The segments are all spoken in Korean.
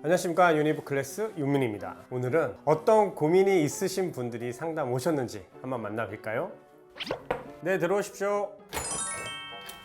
안녕하십니까, 유니브클래스 윤민입니다. 오늘은 어떤 고민이 있으신 분들이 상담 오셨는지 한번 만나볼까요? 네, 들어오십시오.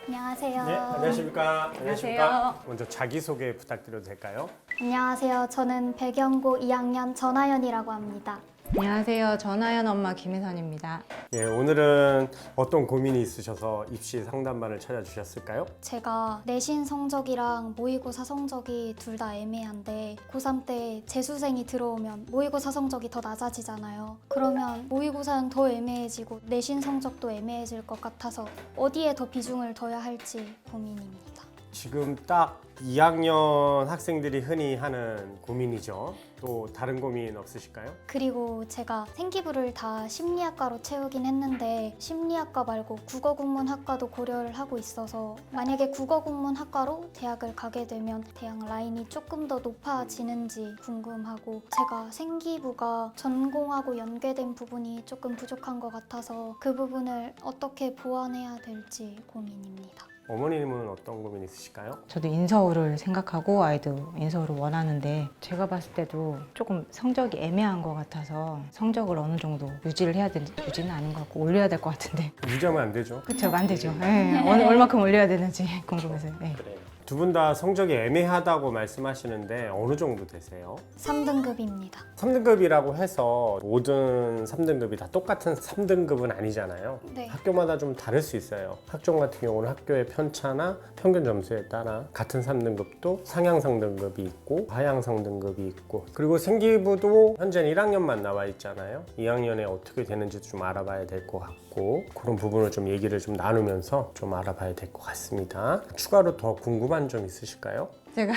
안녕하세요. 네, 안녕하십니까. 안녕하세요. 먼저 자기소개 부탁드려도 될까요? 안녕하세요. 저는 백영고 2학년 전하연이라고 합니다. 안녕하세요. 전하연 엄마 김혜선입니다. 네, 오늘은 어떤 고민이 있으셔서 입시 상담반을 찾아주셨을까요? 제가 내신 성적이랑 모의고사 성적이 둘 다 애매한데 고3 때 재수생이 들어오면 모의고사 성적이 더 낮아지잖아요. 그러면 모의고사는 더 애매해지고 내신 성적도 애매해질 것 같아서 어디에 더 비중을 둬야 할지 고민입니다. 지금 딱 2학년 학생들이 흔히 하는 고민이죠. 또 다른 고민 없으실까요? 그리고 제가 생기부를 다 심리학과로 채우긴 했는데 심리학과 말고 국어국문학과도 고려를 하고 있어서 만약에 국어국문학과로 대학을 가게 되면 대학 라인이 조금 더 높아지는지 궁금하고 제가 생기부가 전공하고 연계된 부분이 조금 부족한 것 같아서 그 부분을 어떻게 보완해야 될지 고민입니다. 어머님은 어떤 고민 있으실까요? 저도 인서울을 생각하고 아이도 인서울을 원하는데 제가 봤을 때도 조금 성적이 애매한 것 같아서 성적을 어느 정도 유지를 해야 되는지 유지는 아닌 것 같고 올려야 될 것 같은데 유지하면 안 되죠. 그쵸? 안 되죠. 네. 얼마큼 올려야 되는지 궁금해서요. 네. 그래요. 두 분 다 성적이 애매하다고 말씀하시는데 어느 정도 되세요? 3등급입니다. 3등급이라고 해서 모든 3등급이 다 똑같은 3등급은 아니잖아요. 네. 학교마다 좀 다를 수 있어요. 학종 같은 경우는 학교의 편차나 평균 점수에 따라 같은 3등급도 상향 상등급이 있고 하향 상등급이 있고, 그리고 생기부도 현재는 1학년만 나와 있잖아요. 2학년에 어떻게 되는지 좀 알아봐야 될 것 같고, 그런 부분을 좀 얘기를 좀 나누면서 좀 알아봐야 될 것 같습니다. 추가로 더 궁금한 점 있으실까요? 제가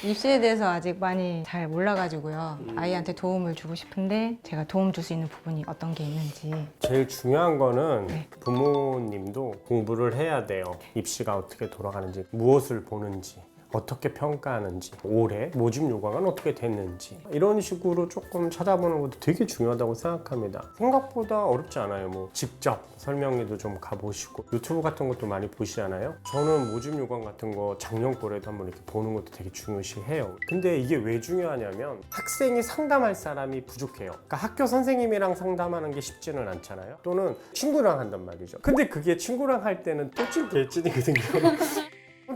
입시에 대해서 아직 많이 잘 몰라가지고요. 아이한테 도움을 주고 싶은데 제가 도움 줄 수 있는 부분이 어떤 게 있는지. 제일 중요한 거는 네. 부모님도 공부를 해야 돼요. 입시가 어떻게 돌아가는지, 무엇을 보는지, 어떻게 평가하는지, 올해 모집 요강은 어떻게 됐는지, 이런 식으로 조금 찾아보는 것도 되게 중요하다고 생각합니다. 생각보다 어렵지 않아요. 뭐 직접 설명회도 좀 가보시고 유튜브 같은 것도 많이 보시잖아요. 저는 모집 요강 같은 거 작년 거래도 한번 이렇게 보는 것도 되게 중요시해요. 근데 이게 왜 중요하냐면 학생이 상담할 사람이 부족해요. 그러니까 학교 선생님이랑 상담하는 게 쉽지는 않잖아요. 또는 친구랑 한단 말이죠. 근데 그게 친구랑 할 때는 또 찐개찐이거든요.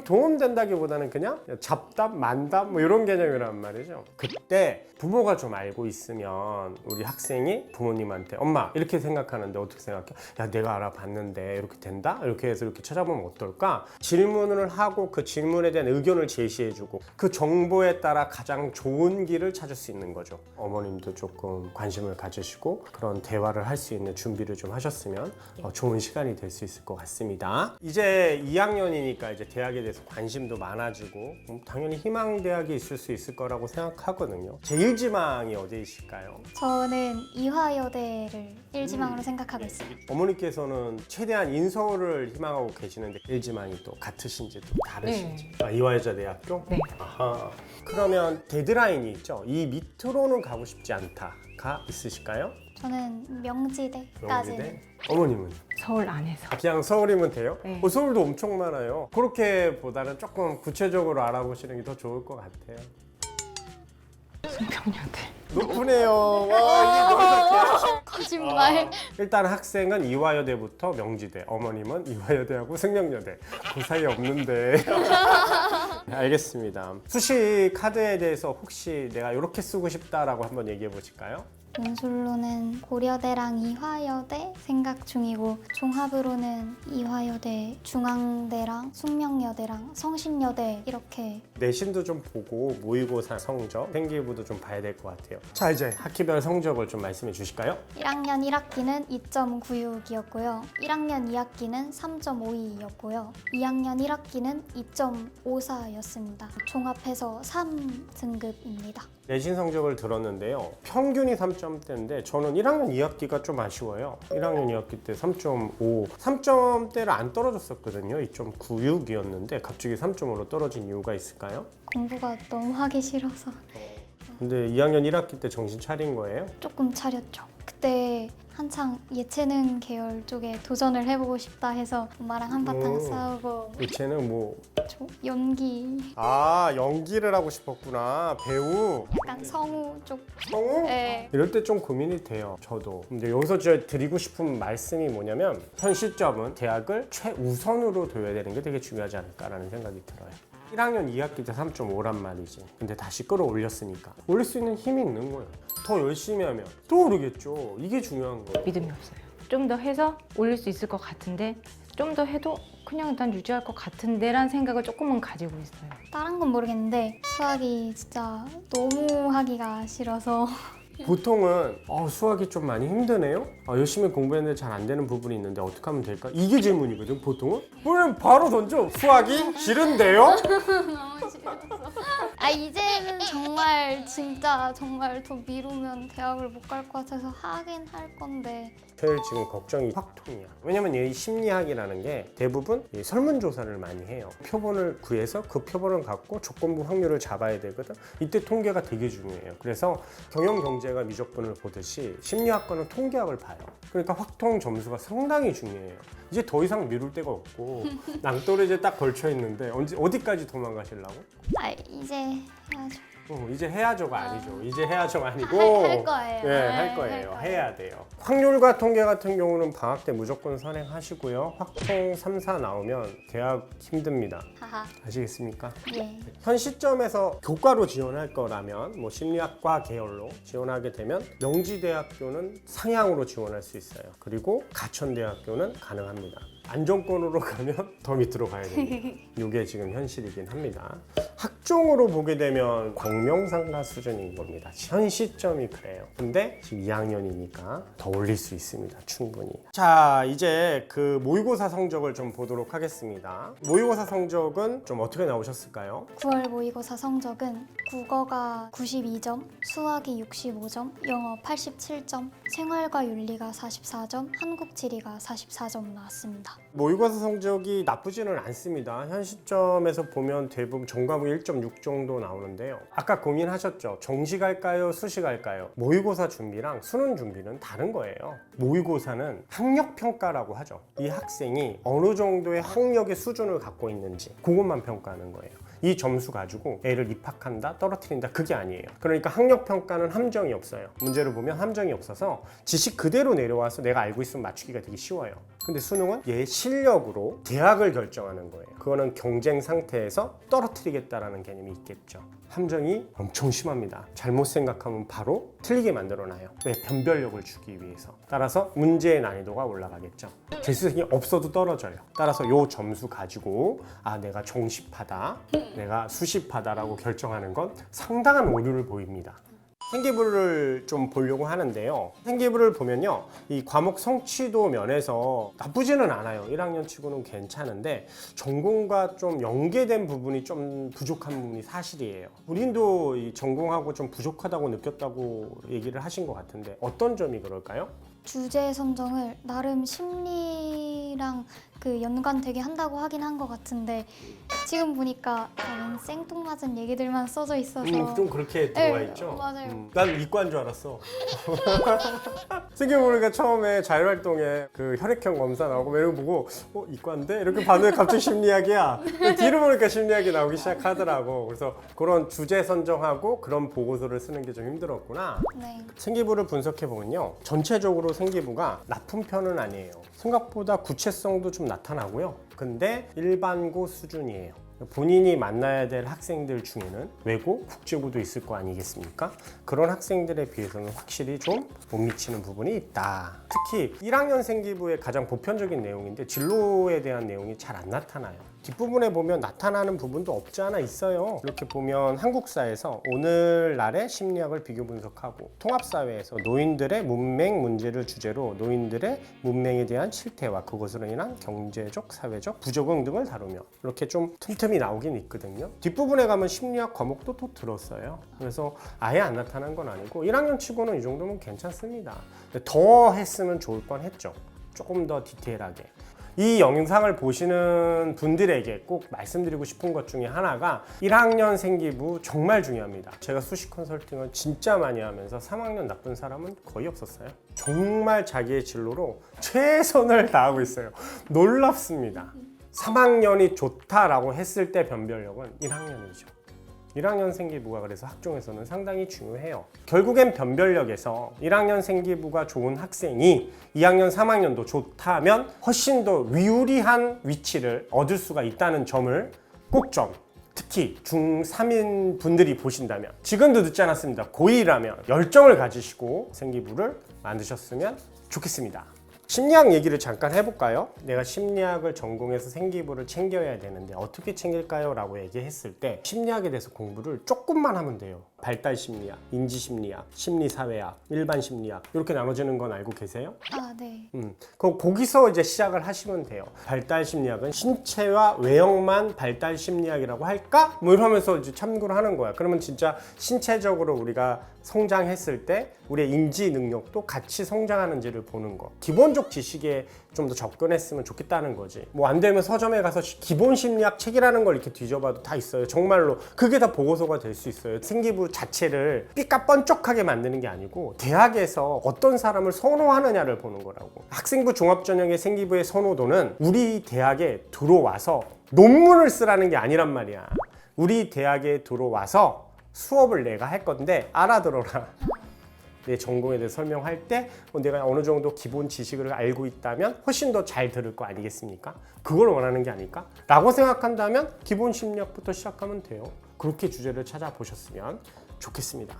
도움된다기보다는 그냥 잡담, 만담 뭐 이런 개념이란 말이죠. 그때 부모가 좀 알고 있으면 우리 학생이 부모님한테 엄마 이렇게 생각하는데 어떻게 생각해? 야, 내가 알아봤는데 이렇게 된다? 이렇게 해서 이렇게 찾아보면 어떨까? 질문을 하고 그 질문에 대한 의견을 제시해주고 그 정보에 따라 가장 좋은 길을 찾을 수 있는 거죠. 어머님도 조금 관심을 가지시고 그런 대화를 할 수 있는 준비를 좀 하셨으면 좋은 시간이 될 수 있을 것 같습니다. 이제 2학년이니까 이제 대학에 대해서 관심도 많아지고 당연히 희망대학이 있을 수 있을 거라고 생각하거든요. 제일 지망이 어디이실까요? 저는 이화여대를 1지망으로 생각하고 있어요. 어머니께서는 최대한 인서울을 희망하고 계시는데 1지망이 또 같으신지 또 다르신지. 이화여자대학교? 네. 아하. 그러면 데드라인이 있죠. 이 밑으로는 가고 싶지 않다가 있으실까요? 저는 명지대까지는. 명지대? 어머님은? 서울 안에서. 그냥 서울이면 돼요? 네. 서울도 엄청 많아요. 그렇게 보다는 조금 구체적으로 알아보시는 게 더 좋을 것 같아요. 승평여대. 높으네요. 와, 이게 너무 좋게. 거짓말. 일단 학생은 이화여대부터 명지대, 어머님은 이화여대하고 승명여대. 그 사이에 없는데. 네, 알겠습니다. 수시 카드에 대해서 혹시 내가 이렇게 쓰고 싶다라고 한번 얘기해 보실까요? 논술로는 고려대랑 이화여대 생각 중이고 종합으로는 이화여대, 중앙대랑 숙명여대랑 성신여대 이렇게. 내신도 좀 보고 모의고사 성적, 생기부도 좀 봐야 될 것 같아요. 자, 이제 학기별 성적을 좀 말씀해 주실까요? 1학년 1학기는 2.96이었고요. 1학년 2학기는 3.52였고요. 2학년 1학기는 2.54였습니다. 종합해서 3등급입니다. 내신 성적을 들었는데요. 평균이 3점대인데 저는 1학년 2학기가 좀 아쉬워요. 1학년 2학기 때 3.5, 3점대를 안 떨어졌었거든요. 2.96이었는데 갑자기 3.5로 떨어진 이유가 있을까요? 공부가 너무 하기 싫어서 근데 2학년 1학기 때 정신 차린 거예요? 조금 차렸죠. 그때. 그때 한창 예체능 계열 쪽에 도전을 해보고 싶다 해서 엄마랑 한바탕 오. 싸우고 쟤는 뭐 연기, 연기를 하고 싶었구나. 배우. 약간 성우 쪽. 성우? 네. 이럴 때 좀 고민이 돼요, 저도. 근데 여기서 제가 드리고 싶은 말씀이 뭐냐면 현 시점은 대학을 최우선으로 둬야 되는 게 되게 중요하지 않을까라는 생각이 들어요. 1학년 2학기 때 3.5란 말이지. 근데 다시 끌어올렸으니까 올릴 수 있는 힘이 있는 거예요. 더 열심히 하면 또 오르겠죠. 이게 중요한 거예요. 믿음이 없어요. 좀 더 해서 올릴 수 있을 것 같은데 좀 더 해도 그냥 일단 유지할 것 같은데라는 생각을 조금은 가지고 있어요. 다른 건 모르겠는데 수학이 진짜 너무 하기가 싫어서 보통은 수학이 좀 많이 힘드네요? 열심히 공부했는데 잘 안 되는 부분이 있는데 어떻게 하면 될까? 이게 질문이거든, 보통은. 그럼 바로 던져. 수학이 싫은데요? 이제는 정말 진짜 정말 더 미루면 대학을 못 갈 것 같아서 하긴 할 건데 제일 지금 걱정이 확통이야. 왜냐면 이 심리학이라는 게 대부분 이 설문조사를 많이 해요. 표본을 구해서 그 표본을 갖고 조건부 확률을 잡아야 되거든. 이때 통계가 되게 중요해요. 그래서 경영경제가 미적분을 보듯이 심리학과는 통계학을 봐요. 그러니까 확통 점수가 상당히 중요해요. 이제 더 이상 미룰 데가 없고 낭떠러 이제 딱 걸쳐 있는데 어디까지 도망가시려고? 이제 해야죠. 이제 해야죠가 아니죠. 이제 해야죠가 아니고 할 거예요. 네, 할 거예요. 해야 돼요. 확률과 통계 같은 경우는 방학 때 무조건 선행하시고요. 확통 3, 4 나오면 대학 힘듭니다. 하하. 아시겠습니까? 예. 현 시점에서 교과로 지원할 거라면 뭐 심리학과 계열로 지원하게 되면 명지대학교는 상향으로 지원할 수 있어요. 그리고 가천대학교는 가능합니다. 안정권으로 가면 더 밑으로 가야 됩니다. 이게 지금 현실이긴 합니다. 학종으로 보게 되면 광명상가 수준인 겁니다. 현 시점이 그래요. 근데 지금 2학년이니까 더 올릴 수 있습니다. 충분히. 자, 이제 그 모의고사 성적을 좀 보도록 하겠습니다. 모의고사 성적은 좀 어떻게 나오셨을까요? 9월 모의고사 성적은 국어가 92점, 수학이 65점, 영어 87점, 생활과 윤리가 44점, 한국 지리가 44점 나왔습니다. 모의고사 성적이 나쁘지는 않습니다. 현 시점에서 보면 대부분 전과목 1.6 정도 나오는데요. 아까 고민하셨죠? 정시 할까요? 수시 할까요? 모의고사 준비랑 수능 준비는 다른 거예요. 모의고사는 학력평가라고 하죠. 이 학생이 어느 정도의 학력의 수준을 갖고 있는지 그것만 평가하는 거예요. 이 점수 가지고 애를 입학한다, 떨어뜨린다 그게 아니에요. 그러니까 학력평가는 함정이 없어요. 문제를 보면 함정이 없어서 지식 그대로 내려와서 내가 알고 있으면 맞추기가 되게 쉬워요. 근데 수능은 얘의 실력으로 대학을 결정하는 거예요. 그거는 경쟁 상태에서 떨어뜨리겠다라는 개념이 있겠죠. 함정이 엄청 심합니다. 잘못 생각하면 바로 틀리게 만들어놔요. 왜? 변별력을 주기 위해서. 따라서 문제의 난이도가 올라가겠죠. 재수생이 없어도 떨어져요. 따라서 요 점수 가지고 내가 정시파다, 내가 수시파다라고 결정하는 건 상당한 오류를 보입니다. 생기부를 좀 보려고 하는데요. 생기부를 보면요. 이 과목 성취도 면에서 나쁘지는 않아요. 1학년 치고는 괜찮은데 전공과 좀 연계된 부분이 좀 부족한 부분이 사실이에요. 본인도 이 전공하고 좀 부족하다고 느꼈다고 얘기를 하신 것 같은데 어떤 점이 그럴까요? 주제 선정을 나름 심리랑 연관되게 한다고 하긴 한 것 같은데 지금 보니까 다른 생뚱맞은 얘기들만 써져 있어서 좀 그렇게 들어와 네, 있죠? 맞아요. 난 이과인 줄 알았어. 생겨보니까 처음에 자율활동에 그 혈액형 검사 나오고 이런 거 보고 이과인데? 이렇게 봤는데 갑자기 심리학이야. 뒤로 보니까 심리학이 나오기 시작하더라고. 그래서 그런 주제 선정하고 그런 보고서를 쓰는 게 좀 힘들었구나. 네. 생기부를 분석해 보면요. 전체적으로 생기부가 나쁜 편은 아니에요. 생각보다 구체성도 좀 나타나고요. 근데 일반고 수준이에요. 본인이 만나야 될 학생들 중에는 외고, 국제고도 있을 거 아니겠습니까? 그런 학생들에 비해서는 확실히 좀 못 미치는 부분이 있다. 특히 1학년 생기부의 가장 보편적인 내용인데 진로에 대한 내용이 잘 안 나타나요. 뒷부분에 보면 나타나는 부분도 없지 않아 있어요. 이렇게 보면 한국사에서 오늘날의 심리학을 비교 분석하고 통합사회에서 노인들의 문맹 문제를 주제로 노인들의 문맹에 대한 실태와 그것으로 인한 경제적, 사회적 부적응 등을 다루며 이렇게 좀 틈틈이 나오긴 있거든요. 뒷부분에 가면 심리학 과목도 또 들었어요. 그래서 아예 안 나타난 건 아니고 1학년 치고는 이 정도면 괜찮습니다. 더 했으면 좋을 뻔 했죠. 조금 더 디테일하게. 이 영상을 보시는 분들에게 꼭 말씀드리고 싶은 것 중에 하나가 1학년 생기부 정말 중요합니다. 제가 수시 컨설팅을 진짜 많이 하면서 3학년 나쁜 사람은 거의 없었어요. 정말 자기의 진로로 최선을 다하고 있어요. 놀랍습니다. 3학년이 좋다라고 했을 때 변별력은 1학년이죠. 1학년 생기부가 그래서 학종에서는 상당히 중요해요. 결국엔 변별력에서 1학년 생기부가 좋은 학생이 2학년, 3학년도 좋다면 훨씬 더 유리한 위치를 얻을 수가 있다는 점을 꼭 좀 특히 중3인 분들이 보신다면 지금도 늦지 않았습니다. 고2라면 열정을 가지시고 생기부를 만드셨으면 좋겠습니다. 심리학 얘기를 잠깐 해볼까요? 내가 심리학을 전공해서 생기부를 챙겨야 되는데 어떻게 챙길까요? 라고 얘기했을 때 심리학에 대해서 공부를 조금만 하면 돼요. 발달 심리학, 인지 심리학, 심리사회학, 일반 심리학 이렇게 나눠지는 건 알고 계세요? 아, 네. 거기서 이제 시작을 하시면 돼요. 발달 심리학은 신체와 외형만 발달 심리학이라고 할까? 뭐 이러면서 이제 참고를 하는 거야. 그러면 진짜 신체적으로 우리가 성장했을 때 우리의 인지 능력도 같이 성장하는지를 보는 거. 기본적 지식에 좀 더 접근했으면 좋겠다는 거지. 뭐 안 되면 서점에 가서 기본 심리학 책이라는 걸 이렇게 뒤져봐도 다 있어요. 정말로 그게 다 보고서가 될 수 있어요. 생기부 자체를 삐까뻔쩍하게 만드는 게 아니고 대학에서 어떤 사람을 선호하느냐를 보는 거라고. 학생부 종합전형의 생기부의 선호도는 우리 대학에 들어와서 논문을 쓰라는 게 아니란 말이야. 우리 대학에 들어와서 수업을 내가 할 건데 알아들어라. 내 전공에 대해 설명할 때 내가 어느 정도 기본 지식을 알고 있다면 훨씬 더 잘 들을 거 아니겠습니까? 그걸 원하는 게 아닐까? 라고 생각한다면 기본 심리학부터 시작하면 돼요. 그렇게 주제를 찾아보셨으면 좋겠습니다.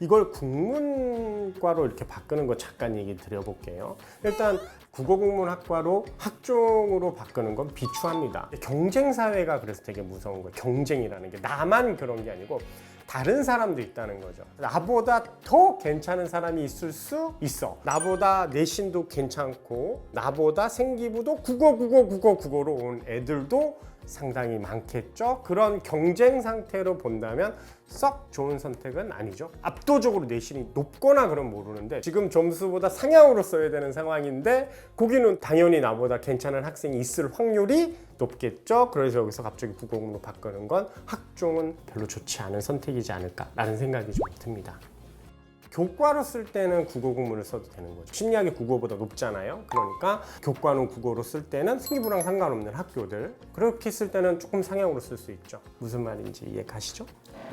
이걸 국문과로 이렇게 바꾸는 거 잠깐 얘기 드려볼게요. 일단 국어국문학과로 학종으로 바꾸는 건 비추합니다. 경쟁사회가 그래서 되게 무서운 거예요. 경쟁이라는 게 나만 그런 게 아니고 다른 사람도 있다는 거죠. 나보다 더 괜찮은 사람이 있을 수 있어. 나보다 내신도 괜찮고 나보다 생기부도 국어로 온 애들도 상당히 많겠죠. 그런 경쟁 상태로 본다면 썩 좋은 선택은 아니죠. 압도적으로 내신이 높거나 그럼 모르는데 지금 점수보다 상향으로 써야 되는 상황인데 거기는 당연히 나보다 괜찮은 학생이 있을 확률이 높겠죠. 그래서 여기서 갑자기 국어국문으로 바꾸는 건 학종은 별로 좋지 않은 선택이지 않을까라는 생각이 좀 듭니다. 교과로 쓸 때는 국어국문을 써도 되는 거죠. 심리학이 국어보다 높잖아요. 그러니까 교과는 국어로 쓸 때는 생기부랑 상관없는 학교들 그렇게 쓸 때는 조금 상향으로 쓸 수 있죠. 무슨 말인지 이해 가시죠?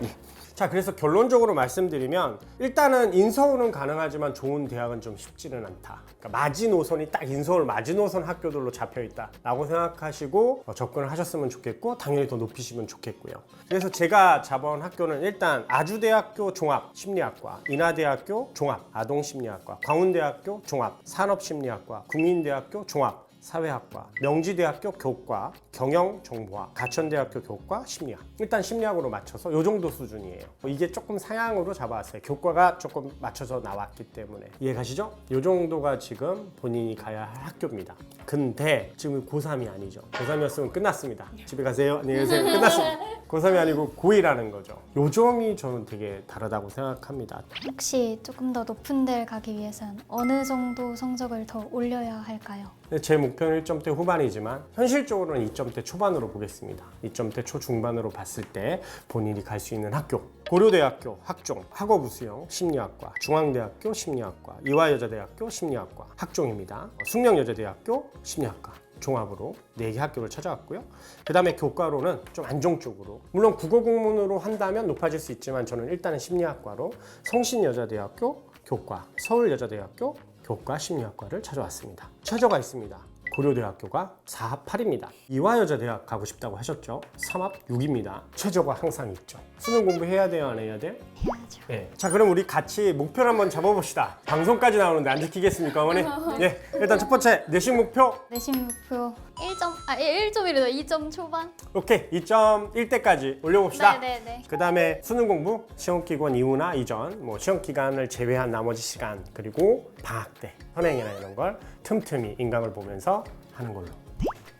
예. 자, 그래서 결론적으로 말씀드리면 일단은 인서울은 가능하지만 좋은 대학은 좀 쉽지는 않다. 그러니까 마지노선이 딱 인서울 마지노선 학교들로 잡혀있다 라고 생각하시고 접근을 하셨으면 좋겠고 당연히 더 높이시면 좋겠고요. 그래서 제가 잡아온 학교는 일단 아주대학교 종합 심리학과, 인하대학교 종합 아동심리학과, 광운대학교 종합 산업심리학과, 국민대학교 종합 사회학과, 명지대학교 교과, 경영정보학, 가천대학교 교과, 심리학. 일단 심리학으로 맞춰서 이 정도 수준이에요. 이게 조금 상향으로 잡아왔어요. 교과가 조금 맞춰서 나왔기 때문에. 이해 가시죠? 이 정도가 지금 본인이 가야 할 학교입니다. 근데 지금 고3이 아니죠. 고3이었으면 끝났습니다. 집에 가세요. 안녕히 계세요. 끝났습니다. 고3이 아니고 고2라는 거죠. 요 점이 저는 되게 다르다고 생각합니다. 혹시 조금 더 높은 데를 가기 위해선 어느 정도 성적을 더 올려야 할까요? 제 목표는 1점대 후반이지만 현실적으로는 2점대 초반으로 보겠습니다. 2점대 초중반으로 봤을 때 본인이 갈 수 있는 학교 고려대학교 학종 학업우수형 심리학과, 중앙대학교 심리학과, 이화여자대학교 심리학과 학종입니다. 숙명여자대학교 심리학과 종합으로 4개 학교를 찾아왔고요. 그 다음에 교과로는 좀 안정적으로 물론 국어국문으로 한다면 높아질 수 있지만 저는 일단은 심리학과로 성신여자대학교 교과, 서울여자대학교 교과 심리학과를 찾아왔습니다. 최저가 있습니다. 고려대학교가 4합 8입니다. 이화여자대학 가고 싶다고 하셨죠? 3합 6입니다. 최저가 항상 있죠. 수능 공부해야 돼요? 안 해야 돼요? 해야죠. 네. 자, 그럼 우리 같이 목표를 한번 잡아봅시다. 방송까지 나오는데 안 지키겠습니까, 어머니? 예. 일단 첫 번째 내신 목표. 내신 목표 1점이래도 2점 초반? 오케이. 2.1대까지 올려봅시다. 네네네. 그 다음에 수능 공부, 시험 기간 이후나 이전, 뭐 시험 기간을 제외한 나머지 시간, 그리고 방학 때 선행이나 이런 걸 틈틈이 인강을 보면서 하는 걸로.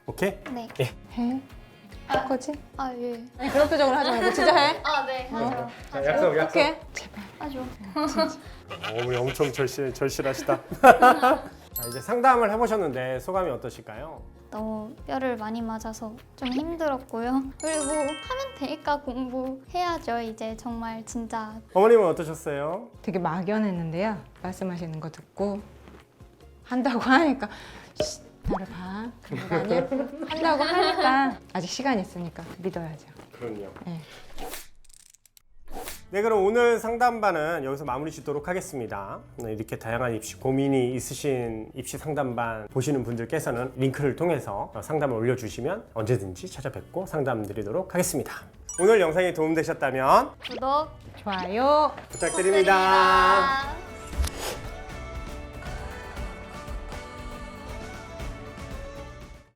오케이? 네. 예. 해? 할 거지? 아, 예. 아니, 그런 표정을 하지 말고 진짜 해? 아, 네. 하죠. 자, 약속. 오케이. 제발. 하죠. 어머니 엄청 절실하시다. 자, 이제 상담을 해보셨는데 소감이 어떠실까요? 너무 뼈를 많이 맞아서 좀 힘들었고요. 그리고 하면 되니까 공부해야죠. 이제 정말 진짜 어머님은 어떠셨어요? 되게 막연했는데요. 말씀하시는 거 듣고 한다고 하니까 쉿, 나를 봐. 그러고 한다고 하니까 아직 시간이 있으니까 믿어야죠. 그럼요. 네. 네, 그럼 오늘 상담반은 여기서 마무리 짓도록 하겠습니다. 네, 이렇게 다양한 입시 고민이 있으신 입시 상담반 보시는 분들께서는 링크를 통해서 상담을 올려주시면 언제든지 찾아뵙고 상담 드리도록 하겠습니다. 오늘 영상이 도움되셨다면 구독 좋아요. 부탁드립니다.